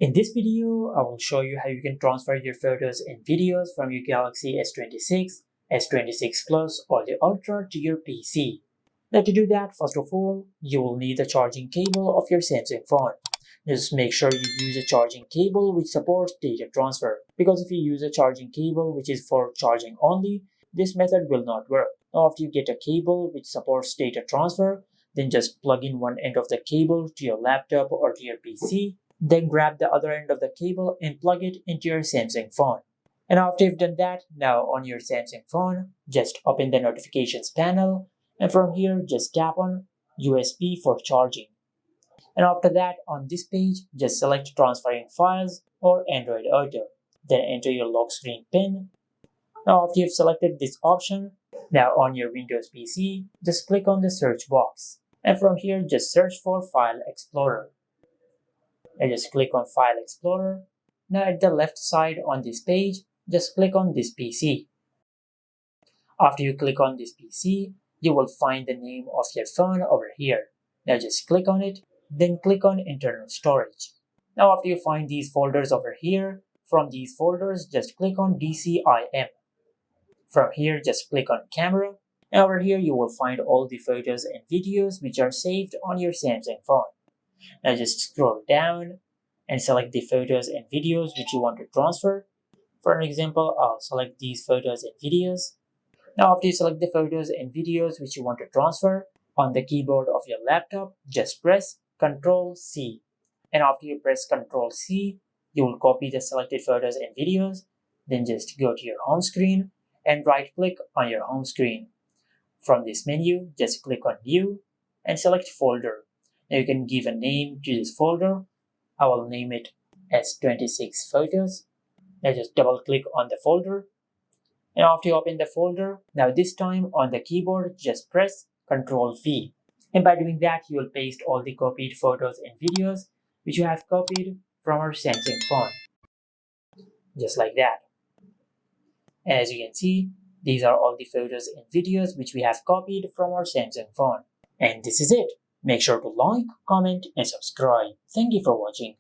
In this video, I will show you how you can transfer your photos and videos from your Galaxy S26, S26 Plus or the Ultra to your PC. Now to do that, first of all, you will need the charging cable of your Samsung phone. Just make sure you use a charging cable which supports data transfer, because if you use a charging cable which is for charging only, this method will not work. Now after you get a cable which supports data transfer, then just plug in one end of the cable to your laptop or to your PC. Then grab the other end of the cable and plug it into your Samsung phone. And after you've done that, now on your Samsung phone, just open the notifications panel, and from here just tap on USB for charging. And after that, on this page, just select transferring files or Android Auto. Then enter your lock screen pin. Now after you've selected this option, now on your Windows PC, just click on the search box. And from here, just search for File Explorer. And just click on File Explorer. Now at the left side on this page, just click on this PC. After you click on this PC, you will find the name of your phone over here. Now just click on it, then click on Internal Storage. Now after you find these folders over here, from these folders just click on DCIM. From here just click on Camera, and over here you will find all the photos and videos which are saved on your Samsung phone. Now just scroll down and select the photos and videos which you want to transfer. For an example, I'll select these photos and videos. Now after you select the photos and videos which you want to transfer, on the keyboard of your laptop, just press Ctrl C. And after you press Ctrl C, you will copy the selected photos and videos. Then just go to your home screen and right click on your home screen. From this menu, just click on View and select Folder. Now you can give a name to this folder. I will name it S26 Photos. Now just double click on the folder. And after you open the folder, now this time on the keyboard, just press Ctrl V. And by doing that, you will paste all the copied photos and videos which you have copied from our Samsung phone. Just like that. And as you can see, these are all the photos and videos which we have copied from our Samsung phone. And this is it. Make sure to like, comment, and subscribe. Thank you for watching.